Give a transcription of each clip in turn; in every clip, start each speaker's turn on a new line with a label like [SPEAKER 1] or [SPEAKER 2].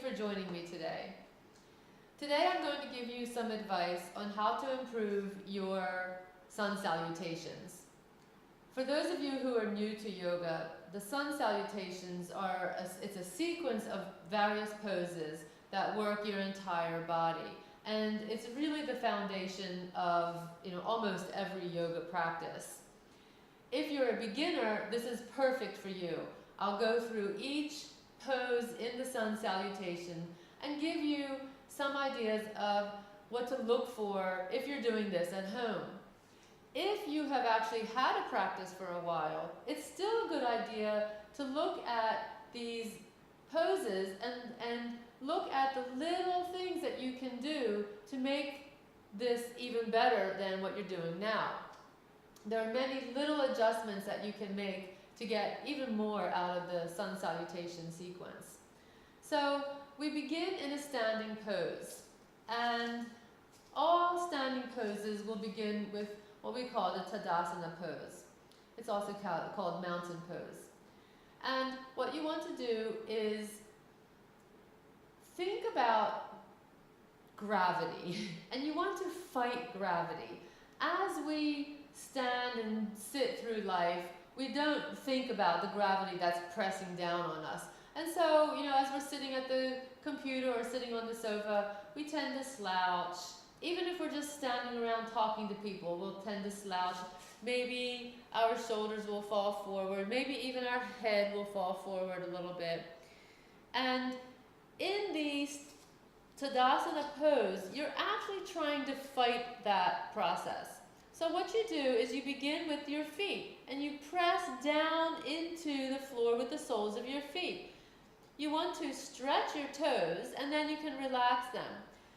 [SPEAKER 1] for joining me today. Today I'm going to give you some advice on how to improve your sun salutations. For those of you who are new to yoga, the sun salutations it's a sequence of various poses that work your entire body. And it's really the foundation of almost every yoga practice. If you're a beginner, this is perfect for you. I'll go through each pose in the sun salutation and give you some ideas of what to look for if you're doing this at home. If you have actually had a practice for a while, it's still a good idea to look at these poses and look at the little things that you can do to make this even better than what you're doing now. There are many little adjustments that you can make to get even more out of the sun salutation sequence. So we begin in a standing pose, and all standing poses will begin with what we call the Tadasana pose. It's also called mountain pose. And what you want to do is think about gravity, and you want to fight gravity. As we stand and sit through life, we don't think about the gravity that's pressing down on us. And so, as we're sitting at the computer or sitting on the sofa, we tend to slouch. Even if we're just standing around talking to people, we'll tend to slouch. Maybe our shoulders will fall forward. Maybe even our head will fall forward a little bit. And in the Tadasana pose, you're actually trying to fight that process. So what you do is you begin with your feet and you press down into the floor with the soles of your feet. You want to stretch your toes and then you can relax them.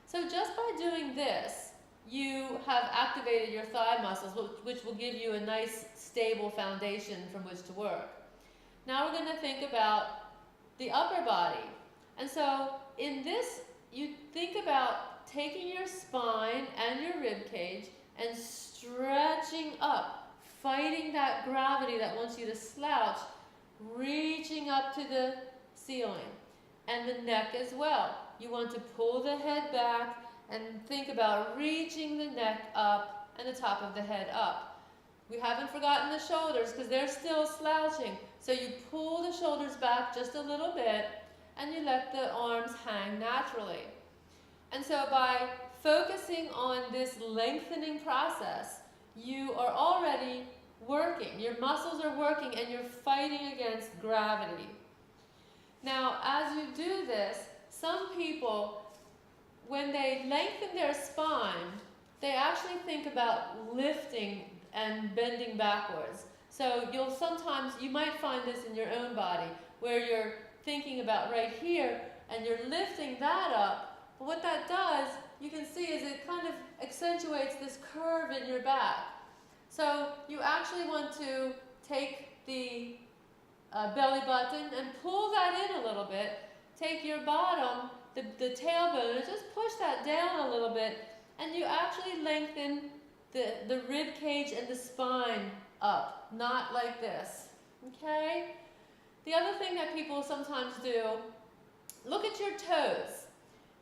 [SPEAKER 1] So just by doing this, you have activated your thigh muscles, which will give you a nice stable foundation from which to work. Now we're going to think about the upper body. And so in this, you think about taking your spine and your rib cage and stretching up, fighting that gravity that wants you to slouch, reaching up to the ceiling, and the neck as well. You want to pull the head back and think about reaching the neck up and the top of the head up. We haven't forgotten the shoulders because they're still slouching. So you pull the shoulders back just a little bit and you let the arms hang naturally. And so by focusing on this lengthening process, you are already working. Your muscles are working and you're fighting against gravity. Now, as you do this, some people, when they lengthen their spine, they actually think about lifting and bending backwards. So you might find this in your own body, where you're thinking about right here and you're lifting that up. But what that does, you can see, is it kind of accentuates this curve in your back. So you actually want to take the belly button and pull that in a little bit. Take your bottom, the tailbone, and just push that down a little bit, and you actually lengthen the rib cage and the spine up, not like this, okay? The other thing that people sometimes do, look at your toes.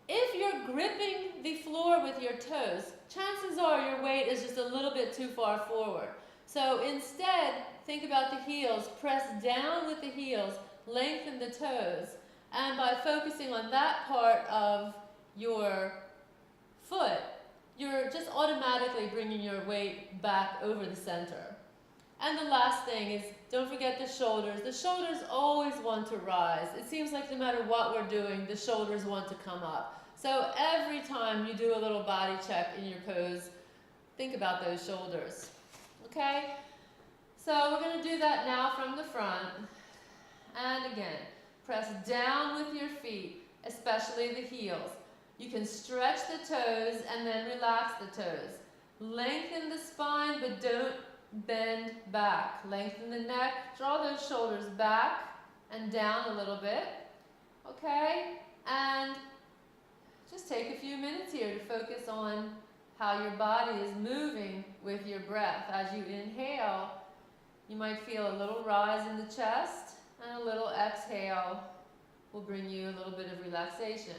[SPEAKER 1] If you're gripping the floor with your toes, chances are your weight is just a little bit too far forward. So instead, think about the heels. Press down with the heels, lengthen the toes, and by focusing on that part of your foot, you're just automatically bringing your weight back over the center. And the last thing is, don't forget the shoulders. The shoulders always want to rise. It seems like no matter what we're doing, the shoulders want to come up. So every time you do a little body check in your pose, think about those shoulders. Okay? So we're going to do that now from the front. And again, press down with your feet, especially the heels. You can stretch the toes and then relax the toes. Lengthen the spine, but don't bend back. Lengthen the neck, draw those shoulders back and down a little bit. Okay? And just take a few minutes here to focus on how your body is moving with your breath. As you inhale, you might feel a little rise in the chest and a little exhale will bring you a little bit of relaxation.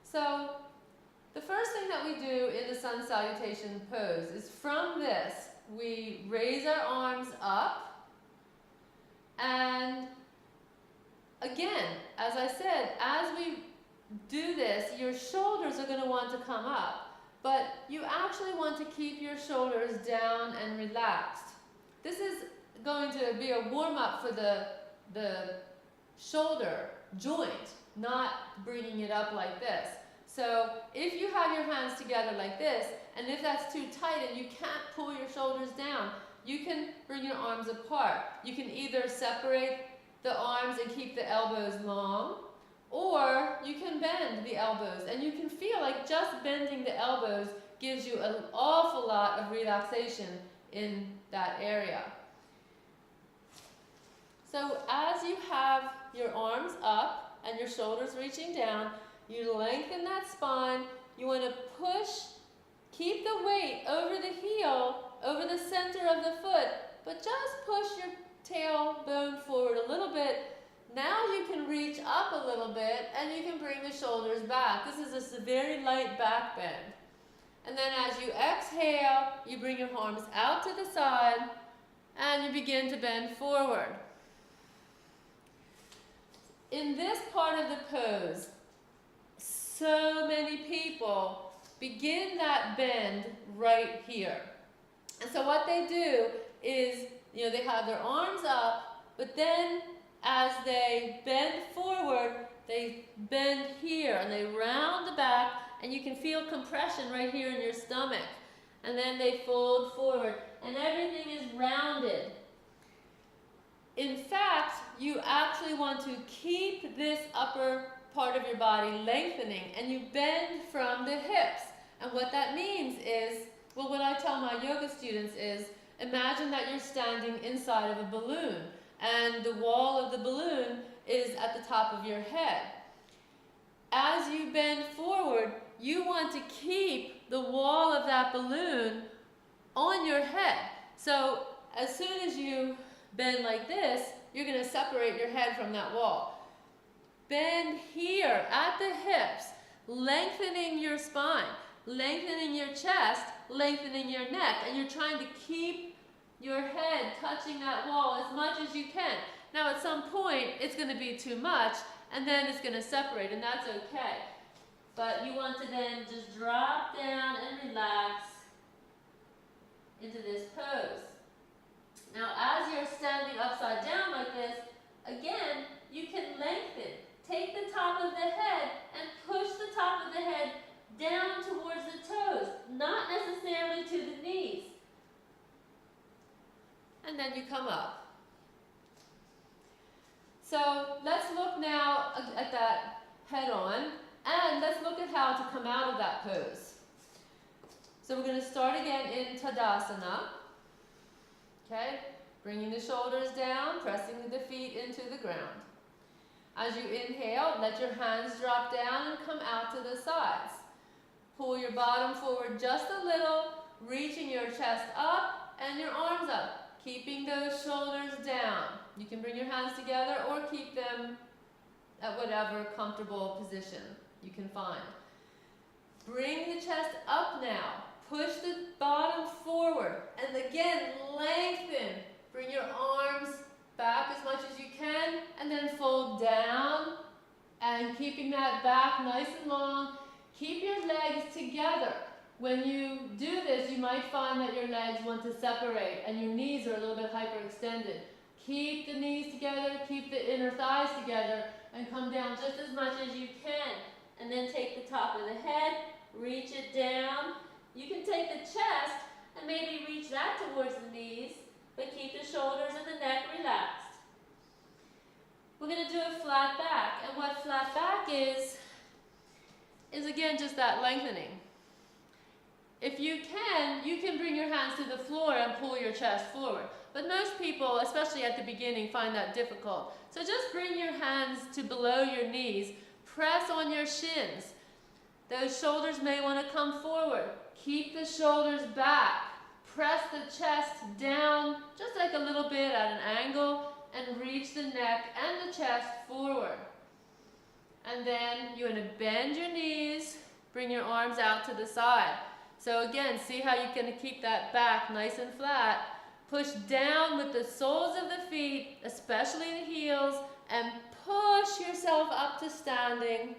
[SPEAKER 1] So the first thing that we do in the sun salutation pose is from this, we raise our arms up, and again, as I said, as we do this, your shoulders are going to want to come up, but you actually want to keep your shoulders down and relaxed. This is going to be a warm-up for the shoulder joint, not bringing it up like this. So if you have your hands together like this, and if that's too tight and you can't pull your shoulders down, you can bring your arms apart. You can either separate the arms and keep the elbows long, or you can bend the elbows, and you can feel like just bending the elbows gives you an awful lot of relaxation in that area. So as you have your arms up and your shoulders reaching down, you lengthen that spine. You want to push, keep the weight over the heel, over the center of the foot, but just push your tailbone forward a little bit. Now you can reach up a little bit and you can bring the shoulders back. This is a very light back bend. And then as you exhale, you bring your arms out to the side and you begin to bend forward. In this part of the pose, so many people begin that bend right here. And so what they do is, they have their arms up, but then as they bend forward, they bend here and they round the back, and you can feel compression right here in your stomach. And then they fold forward and everything is rounded. In fact, you actually want to keep this upper part of your body lengthening, and you bend from the hips. And what that means is, well, what I tell my yoga students is, imagine that you're standing inside of a balloon, and the wall of the balloon is at the top of your head. As you bend forward, you want to keep the wall of that balloon on your head. So as soon as you bend like this, you're going to separate your head from that wall. Bend here at the hips, lengthening your spine, lengthening your chest, lengthening your neck, and you're trying to keep your head touching that wall as much as you can. Now at some point, it's going to be too much, and then it's going to separate, and that's okay. But you want to then just drop down and relax into this pose. Now as you're standing upside down like this, again, you can lengthen. Take the top of the head and push the top of the head down towards the toes, not necessarily to the knees. And then you come up. So let's look now at that head on, and let's look at how to come out of that pose. So we're going to start again in Tadasana. Okay, bringing the shoulders down, pressing the feet into the ground. As you inhale, let your hands drop down and come out to the sides. Pull your bottom forward just a little, reaching your chest up and your arms up, keeping those shoulders down. You can bring your hands together or keep them at whatever comfortable position you can find. Bring the chest up now. Push the bottom forward, and again, lengthen. Bring your arms back as much as you can, and then fold down, and keeping that back nice and long. Keep your legs together. When you do this, you might find that your legs want to separate, and your knees are a little bit hyperextended. Keep the knees together, keep the inner thighs together, and come down just as much as you can. And then take the top of the head, reach it down. You can take the chest and maybe reach that towards the knees, but keep the shoulders and the neck relaxed. We're going to do a flat back, and what flat back is again just that lengthening. If you can bring your hands to the floor and pull your chest forward. But most people, especially at the beginning, find that difficult. So just bring your hands to below your knees, press on your shins. Those shoulders may want to come forward. Keep the shoulders back. Press the chest down just like a little bit at an angle, and reach the neck and the chest forward. And then you're going to bend your knees, bring your arms out to the side. So again, see how you're going to keep that back nice and flat. Push down with the soles of the feet, especially the heels, and push yourself up to standing.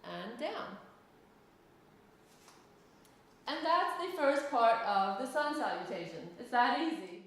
[SPEAKER 1] And down. And that's the first part of the sun salutation. It's that easy.